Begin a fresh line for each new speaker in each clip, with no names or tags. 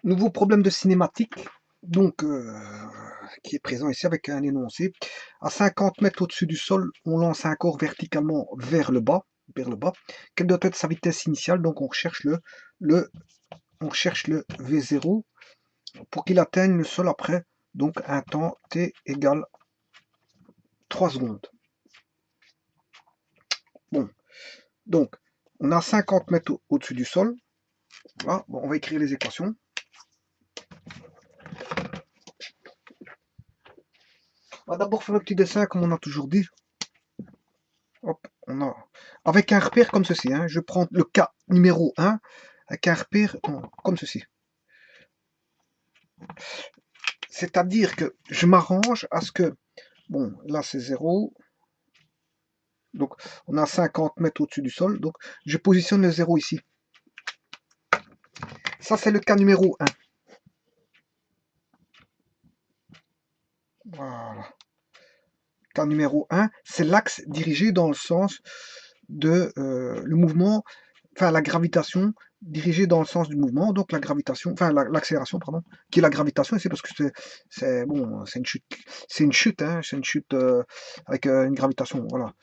Nouveau problème de cinématique, donc qui est présent ici avec un énoncé. À 50 mètres au-dessus du sol, on lance un corps verticalement vers le bas, Quelle doit être sa vitesse initiale? Donc on recherche on cherche le V0 pour qu'il atteigne le sol après donc un temps t égale 3 secondes. Bon, donc on a 50 mètres au-dessus du sol. Voilà, bon, on va écrire les équations. On va d'abord faire le petit dessin comme on a toujours dit. Hop, on a avec un repère comme ceci. Hein, je prends le cas numéro 1 avec un repère comme ceci. C'est-à-dire que je m'arrange à ce que, bon, là c'est 0, donc on a 50 mètres au-dessus du sol, donc je positionne le 0 ici. Ça c'est le cas numéro 1. Voilà. Cas numéro 1, c'est l'axe dirigé dans le sens de le mouvement, enfin la gravitation dirigée dans le sens du mouvement, donc la gravitation, enfin l'accélération, pardon, qui est la gravitation ici parce que c'est bon, c'est une chute, hein, c'est une chute avec une gravitation, voilà.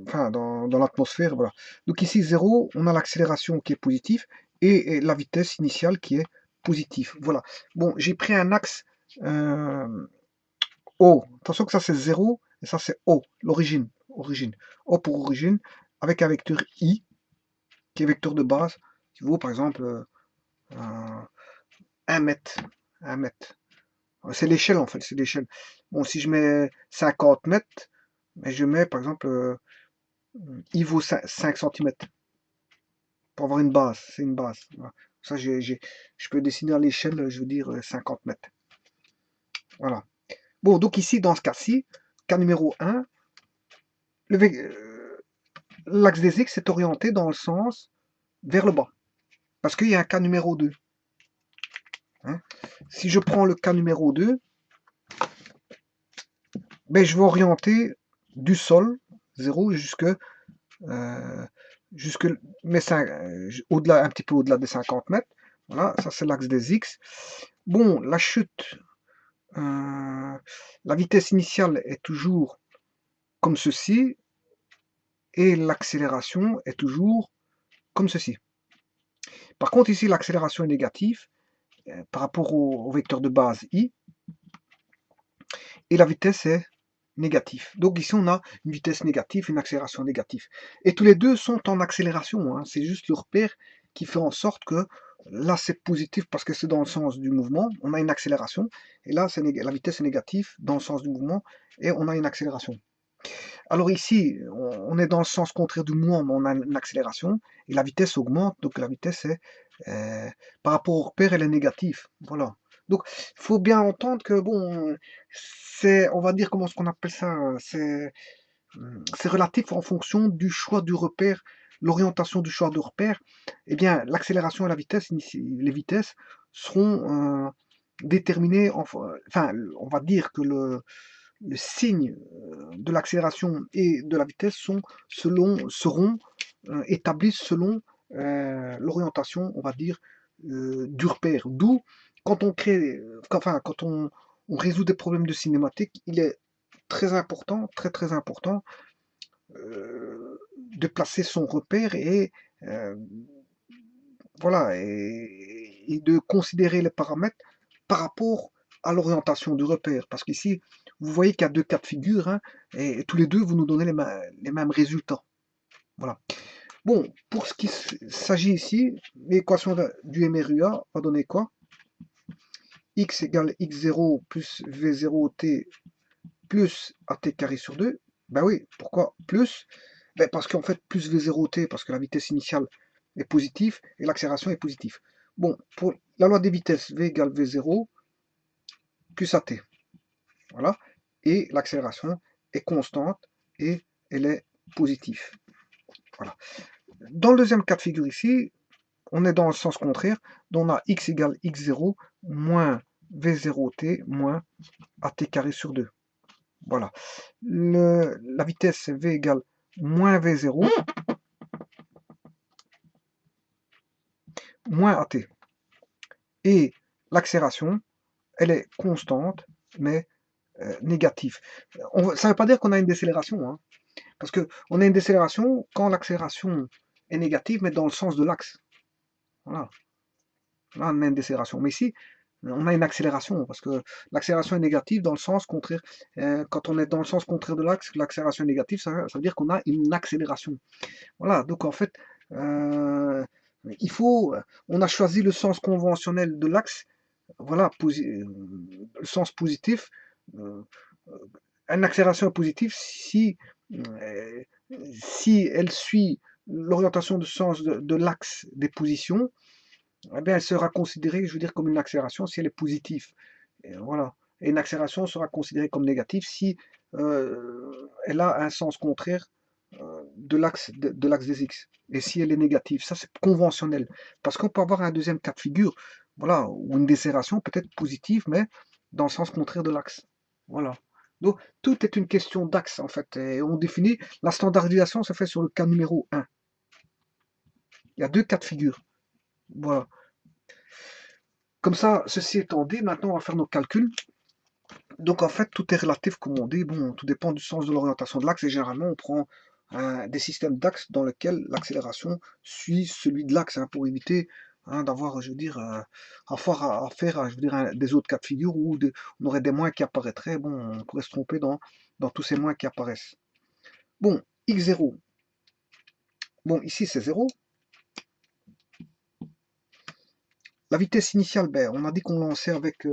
Enfin, dans l'atmosphère, voilà. Donc ici 0, on a l'accélération qui est positive et la vitesse initiale qui est positive. Voilà. Bon, j'ai pris un axe O. Attention que ça c'est 0 et ça c'est O, l'origine. Origine. O pour origine, avec un vecteur I, qui est vecteur de base, qui vaut par exemple 1 mètre. 1 mètre. C'est l'échelle en fait, c'est l'échelle. Bon, si je mets 50 mètres, mais je mets par exemple I vaut 5 cm pour avoir une base, c'est une base. Voilà. Ça, je peux dessiner à l'échelle, je veux dire 50 mètres. Voilà. Bon, donc ici, dans ce cas-ci, cas numéro 1, l'axe des X est orienté dans le sens vers le bas. Parce qu'il y a un cas numéro 2. Hein. Si je prends le cas numéro 2, ben, je vais orienter du sol, 0, au-delà, un petit peu au-delà des 50 mètres. Voilà, ça c'est l'axe des X. Bon, la chute, la vitesse initiale est toujours comme ceci, et l'accélération est toujours comme ceci. Par contre, ici, l'accélération est négative par rapport au vecteur de base I, et la vitesse est négative. Donc ici, on a une vitesse négative et une accélération négative. Et tous les deux sont en accélération. Hein. C'est juste le repère qui fait en sorte que là, c'est positif parce que c'est dans le sens du mouvement. On a une accélération. Et là, la vitesse est négative dans le sens du mouvement. Et on a une accélération. Alors ici, on est dans le sens contraire du mouvement, mais on a une accélération. Et la vitesse augmente. Donc la vitesse est, par rapport au repère, elle est négative. Voilà. Donc, il faut bien entendre que, bon, on va dire, comment est-ce qu'on appelle ça, c'est relatif en fonction du choix du repère, l'orientation du choix de repère. Eh bien, l'accélération et la vitesse, les vitesses seront déterminées, enfin, on va dire que le signe de l'accélération et de la vitesse seront établis selon l'orientation, on va dire, du repère. D'où, quand on crée, enfin, quand on résout des problèmes de cinématique, il est très important, très très important, de placer son repère et voilà, et de considérer les paramètres par rapport à l'orientation du repère. Parce qu'ici, vous voyez qu'il y a deux cas de figure, hein, et tous les deux, vous nous donnez les mêmes résultats. Voilà. Bon, pour ce qui s'agit ici, l'équation du MRUA va donner quoi? X égale x0 plus v0t plus at carré sur 2. Ben oui, pourquoi plus? Ben parce qu'en fait, plus v0t, parce que la vitesse initiale est positive et l'accélération est positive. Bon, pour la loi des vitesses, v égale v0 plus at. Voilà. Et l'accélération est constante et elle est positive. Voilà. Dans le deuxième cas de figure ici, on est dans le sens contraire, donc on a x égale x0 moins v0t moins at carré sur 2. Voilà. La vitesse v égale moins v0 moins at. Et l'accélération, elle est constante, mais négative. Ça ne veut pas dire qu'on a une décélération, hein, parce qu'on a une décélération quand l'accélération est négative, mais dans le sens de l'axe. Voilà. Là, on a une décélération. Mais ici, on a une accélération, parce que l'accélération est négative dans le sens contraire. Quand on est dans le sens contraire de l'axe, l'accélération est négative, ça veut dire qu'on a une accélération. Voilà, donc en fait, on a choisi le sens conventionnel de l'axe, voilà, le sens positif. Euh, une accélération est positive euh, si elle suit l'orientation de sens de l'axe des positions, eh bien, elle sera considérée, je veux dire, comme une accélération si elle est positive. Et voilà. Et une accélération sera considérée comme négative si elle a un sens contraire de l'axe des X. Et si elle est négative, ça c'est conventionnel. Parce qu'on peut avoir un deuxième cas de figure, voilà, où une décélération peut être positive, mais dans le sens contraire de l'axe. Voilà. Donc, tout est une question d'axe, en fait. Et on définit, la standardisation se fait sur le cas numéro 1. Il y a deux cas de figure. Voilà. Comme ça, ceci étant dit, maintenant on va faire nos calculs. Donc en fait, tout est relatif, comme on dit. Bon, tout dépend du sens de l'orientation de l'axe. Et généralement, on prend des systèmes d'axes dans lesquels l'accélération suit celui de l'axe, hein, pour éviter d'avoir, je veux dire, à faire, je veux dire, des autres cas de figure où on aurait des moins qui apparaîtraient. Bon, on pourrait se tromper dans tous ces moins qui apparaissent. Bon, x0. Bon, ici c'est 0. La vitesse initiale, ben, on a dit qu'on lançait avec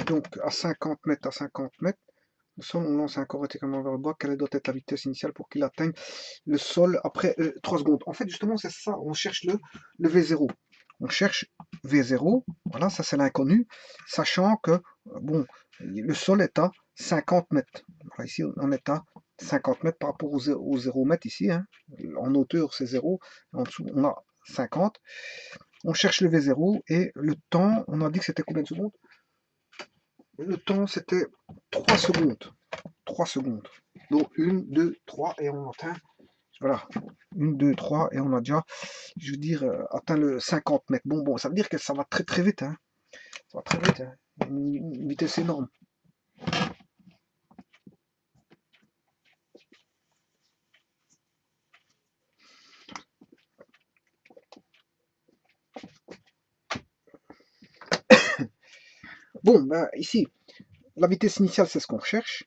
donc à 50 mètres, le sol, on lance un corps verticalement vers le bas. Quelle doit être la vitesse initiale pour qu'il atteigne le sol après 3 secondes? En fait, justement, c'est ça. On cherche le V0. On cherche V0. Voilà, ça c'est l'inconnu. Sachant que, bon, le sol est à 50 mètres. Voilà, ici, on est à 50 mètres par rapport au 0 mètre ici. Hein. En hauteur, c'est 0. En dessous, on a 50. On cherche le V0 et le temps, on a dit que c'était combien de secondes? Le temps, c'était 3 secondes. 3 secondes. Donc 1, 2, 3 et on atteint. Voilà. 1, 2, 3 et on a déjà, je veux dire, atteint le 50 mètres. Bon, ça veut dire que ça va très très vite. Hein. Ça va très vite. Hein. Une vitesse énorme. Bon, ben, ici, la vitesse initiale, c'est ce qu'on recherche.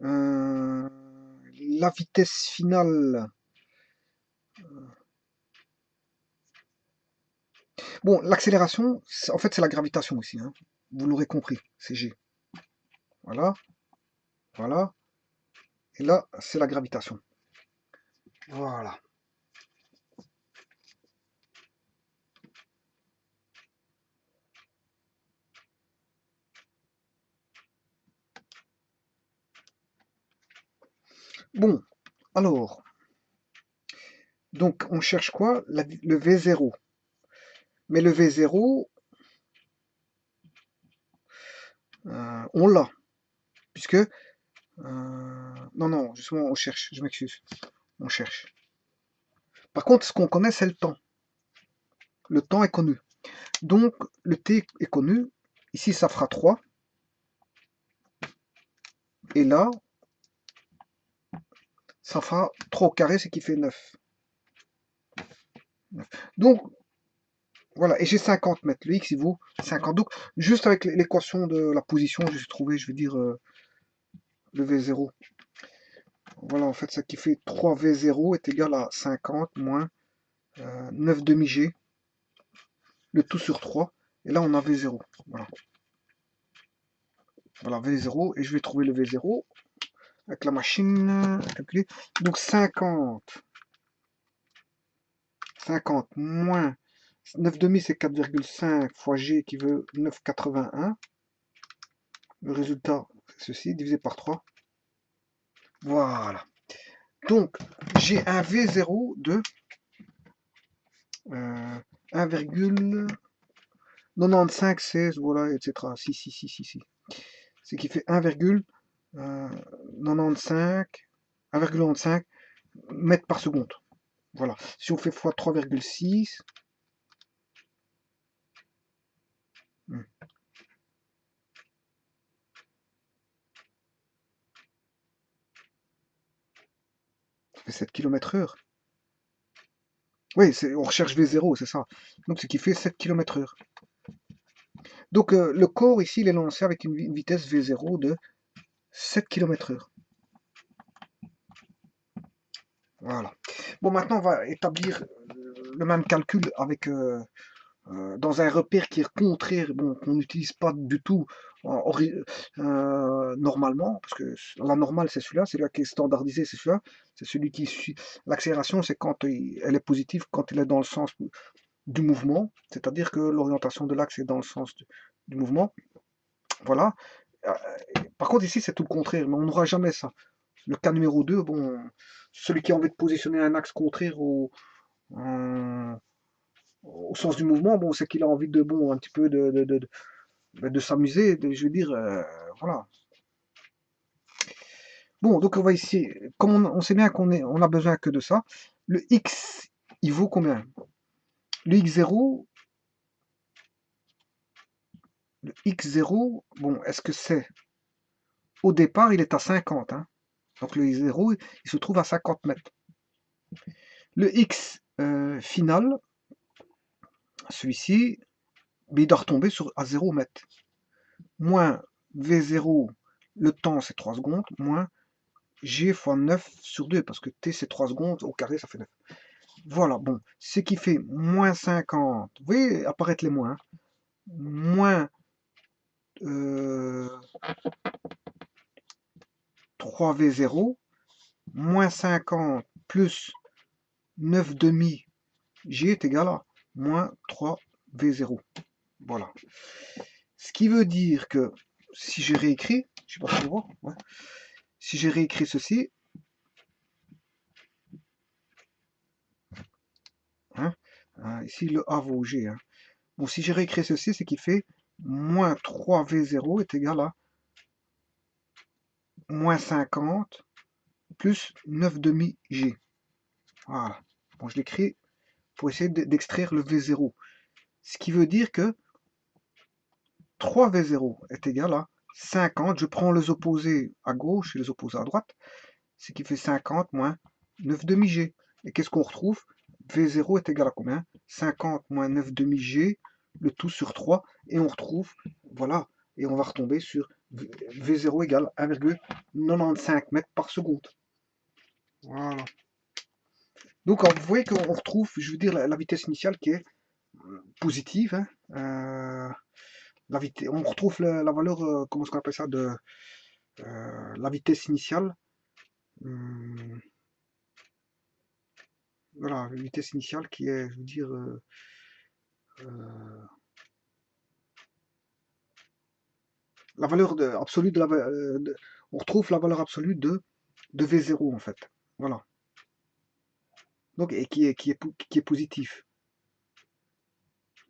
La vitesse finale. Bon, l'accélération, en fait, c'est la gravitation ici. Hein. Vous l'aurez compris, c'est G. Voilà, voilà. Et là, c'est la gravitation. Voilà. Bon, alors, donc on cherche quoi? Le V0. Mais le V0, on l'a, puisque... non, justement, on cherche, je m'excuse. On cherche. Par contre, ce qu'on connaît, c'est le temps. Le temps est connu. Donc, le T est connu. Ici, ça fera 3. Et là, ça fera 3 au carré, ce qui fait 9. Donc, voilà, et j'ai 50 mètres. Le X, il vaut 50. Donc, juste avec l'équation de la position, j'ai trouvé, je veux dire, le V0. Voilà, en fait, ce qui fait 3V0 est égal à 50 moins 9 demi-G, le tout sur 3. Et là, on a V0. Voilà. Voilà, V0. Et je vais trouver le V0 avec la machine à calculer. Donc, 50 moins 9 demi, c'est 4,5 fois G qui veut 9,81. Le résultat, c'est ceci, divisé par 3. Voilà. Donc, j'ai un V0 de 1,95, voilà, etc. Si. Ce qui fait 1,95 mètres par seconde. Voilà. Si on fait x 3,6, ça fait 7 km/h. Oui, on recherche V0, c'est ça. Donc, ce qui fait 7 km/h. Donc, le corps, ici, il est lancé avec une vitesse V0 de 7 km/h. Voilà. Bon, maintenant, on va établir le même calcul avec dans un repère qui est contraire, bon, qu'on n'utilise pas du tout normalement, parce que la normale c'est celui-là qui est standardisé, c'est celui-là, c'est celui qui suit. L'accélération, c'est quand elle est positive, quand elle est dans le sens du mouvement, c'est-à-dire que l'orientation de l'axe est dans le sens du mouvement. Voilà. Euh, Par contre, ici, c'est tout le contraire, mais on n'aura jamais ça. Le cas numéro 2, bon, celui qui a envie de positionner un axe contraire au sens du mouvement, bon, c'est qu'il a envie de, bon, un petit peu de s'amuser, je veux dire, voilà. Bon, donc on va ici, comme on sait bien on a besoin que de ça, le x, il vaut combien? Le x0, bon, est-ce que c'est, au départ, il est à 50, hein, donc le x0, il se trouve à 50 mètres. Le x final, celui-ci, il doit retomber à 0 mètres. Moins v0, le temps c'est 3 secondes, moins g fois 9 sur 2, parce que t c'est 3 secondes, au carré ça fait 9. Voilà, bon, ce qui fait moins 50, vous voyez apparaître les moins, hein, moins 3v0, moins 50 plus 9 demi g est égal à moins 3v0. Voilà. Ce qui veut dire que si j'ai réécrit, je sais pas si vous voyez, ouais, si j'ai réécrit ceci, hein, ici le A vaut G. Hein. Bon, si j'ai réécrit ceci, c'est qu'il fait moins 3v0 est égal à moins 50 plus 9 demi G. Voilà. Bon, je l'écris pour essayer d'extraire le V0. Ce qui veut dire que 3v0 est égal à 50. Je prends les opposés à gauche et les opposés à droite. Ce qui fait 50 moins 9 demi G. Et qu'est-ce qu'on retrouve? V0 est égal à combien? 50 moins 9 demi G, le tout sur 3. Et on retrouve, voilà, et on va retomber sur V0 égale 1,95 mètres par seconde. Voilà. Donc vous voyez qu'on retrouve, je veux dire, la vitesse initiale qui est positive. Hein. On retrouve la valeur, comment est-ce qu'on appelle ça, de la vitesse initiale. Voilà, la vitesse initiale qui est, je veux dire, la valeur absolue de on retrouve la valeur absolue de V0 en fait. Voilà. Donc, et qui est positif.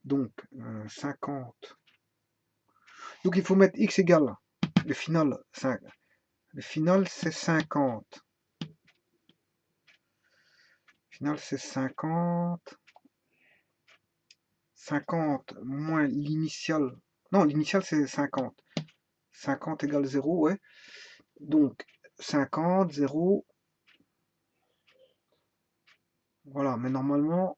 Donc, 50. Donc, il faut mettre x égale. Le final, 5. Le final, c'est 50. Le final, c'est 50. 50 moins l'initial. Non, l'initial, c'est 50. 50 égale 0, ouais. Donc, 50, 0. Voilà, mais normalement,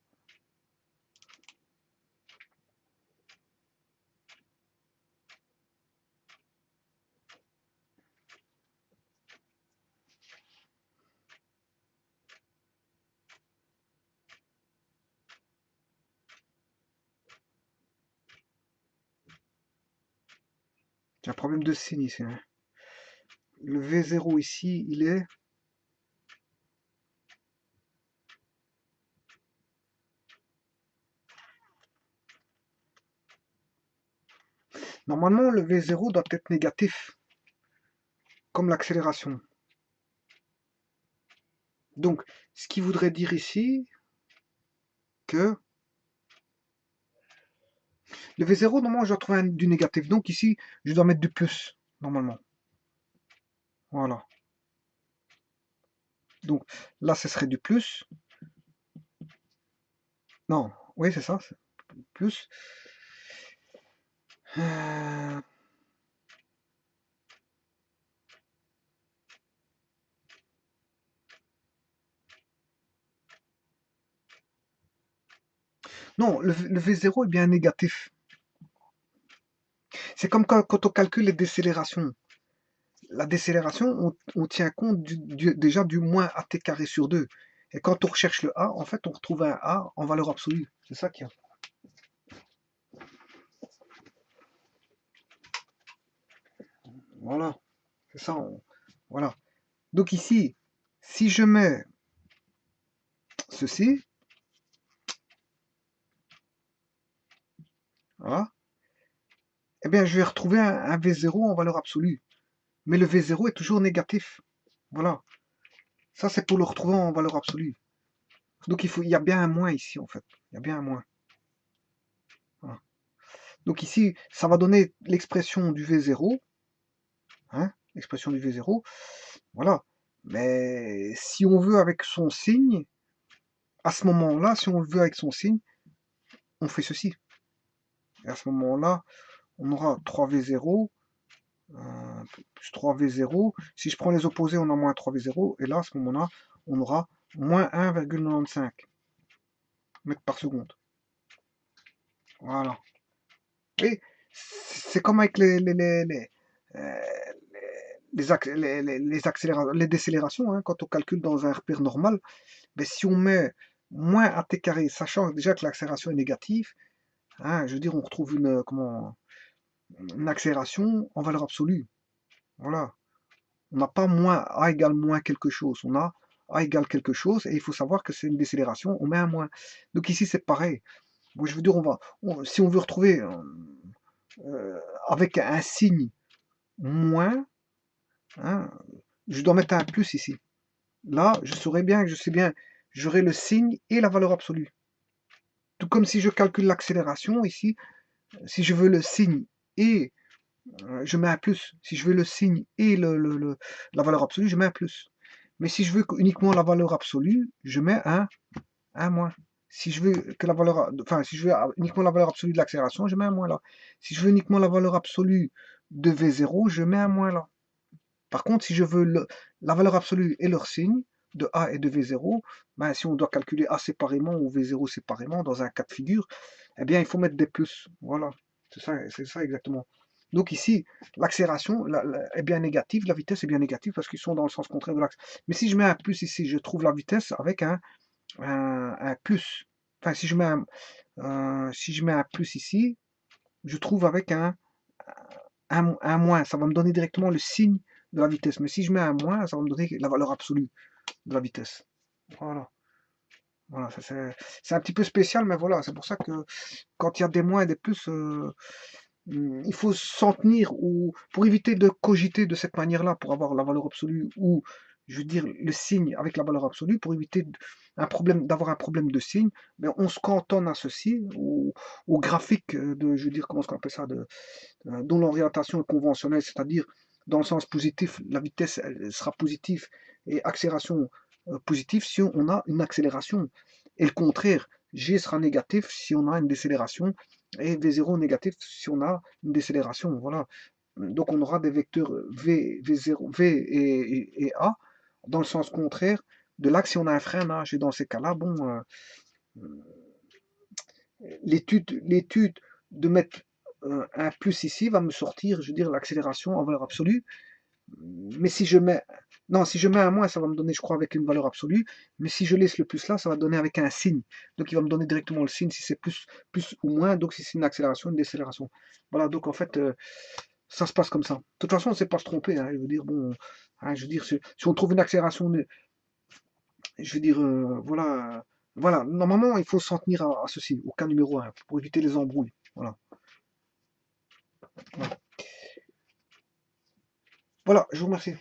j'ai un problème de signe ici. Hein. Le V0 ici, il est... Normalement, le V0 doit être négatif, comme l'accélération. Donc, ce qui voudrait dire ici que le V0, normalement, je dois trouver du négatif. Donc ici, je dois mettre du plus, normalement. Voilà. Donc là, ce serait du plus. Non, oui, c'est ça, c'est plus. Euh, non, le V0 est bien négatif. C'est comme quand on calcule les décélérations. La décélération, on tient compte déjà du moins AT carré sur 2. Et quand on recherche le A, en fait, on retrouve un A en valeur absolue. C'est ça qu'il y a. Voilà, c'est ça. Voilà. Donc ici, si je mets ceci, voilà, eh bien, je vais retrouver un V0 en valeur absolue. Mais le V0 est toujours négatif. Voilà. Ça, c'est pour le retrouver en valeur absolue. Donc, il y a bien un moins ici, en fait. Il y a bien un moins. Voilà. Donc ici, ça va donner l'expression du V0. Hein, l'expression du V0. Voilà. Mais si on veut avec son signe, à ce moment-là, si on le veut avec son signe, on fait ceci. Et à ce moment-là, on aura 3V0 plus 3V0. Si je prends les opposés, on a moins 3V0. Et là, à ce moment-là, on aura moins 1,95 mètres par seconde. Voilà. Et c'est comme avec euh, les décélérations, hein, quand on calcule dans un repère normal, mais si on met moins AT carré, sachant déjà que l'accélération est négative, hein, je veux dire, on retrouve une accélération en valeur absolue. Voilà. On n'a pas moins A égale moins quelque chose. On a A égale quelque chose et il faut savoir que c'est une décélération, on met un moins. Donc ici, c'est pareil. Bon, je veux dire, si on veut retrouver avec un signe moins, hein, je dois mettre un plus ici. Là, je saurais bien que je sais bien, j'aurai le signe et la valeur absolue. Tout comme si je calcule l'accélération ici, si je veux le signe et je mets un plus. Si je veux le signe et la valeur absolue, je mets un plus. Mais si je veux uniquement la valeur absolue, je mets un moins. Si je veux que la valeur, enfin, si je veux uniquement la valeur absolue de l'accélération, je mets un moins là. Si je veux uniquement la valeur absolue de V0, je mets un moins là. Par contre, si je veux la valeur absolue et leur signe, de A et de V0, ben, si on doit calculer A séparément ou V0 séparément dans un cas de figure, eh bien, il faut mettre des plus. Voilà, c'est ça exactement. Donc ici, l'accélération est bien négative, la vitesse est bien négative parce qu'ils sont dans le sens contraire de l'axe. Mais si je mets un plus ici, je trouve la vitesse avec un plus. Enfin, si je mets un plus ici, je trouve avec un moins. Ça va me donner directement le signe de la vitesse. Mais si je mets un moins, ça va me donner la valeur absolue de la vitesse. Voilà. Voilà, c'est un petit peu spécial, mais voilà, c'est pour ça que quand il y a des moins et des plus, il faut s'en tenir ou pour éviter de cogiter de cette manière-là pour avoir la valeur absolue ou je veux dire le signe avec la valeur absolue pour éviter d'avoir un problème de signe, mais on se cantonne à ceci au graphique de je veux dire comment on appelle ça dont l'orientation est conventionnelle, c'est-à-dire dans le sens positif, la vitesse elle sera positive et accélération positive si on a une accélération et le contraire, G sera négatif si on a une décélération et V0 négatif si on a une décélération. Voilà. Donc on aura des vecteurs V0, V et A dans le sens contraire de l'axe si on a un freinage. Et dans ces cas-là, bon, l'étude de mettre un plus ici va me sortir, je veux dire, l'accélération en valeur absolue. Mais si je mets, non, si je mets un moins, ça va me donner, je crois, avec une valeur absolue. Mais si je laisse le plus là, ça va donner avec un signe. Donc il va me donner directement le signe si c'est plus ou moins. Donc si c'est une accélération, une décélération. Voilà, donc en fait, ça se passe comme ça. De toute façon, on ne sait pas se tromper. Hein, je veux dire, bon, hein, je veux dire, si on trouve une accélération, je veux dire, voilà, voilà. Normalement, il faut s'en tenir à ceci, au cas numéro 1, pour éviter les embrouilles. Voilà. Voilà, je vous remercie.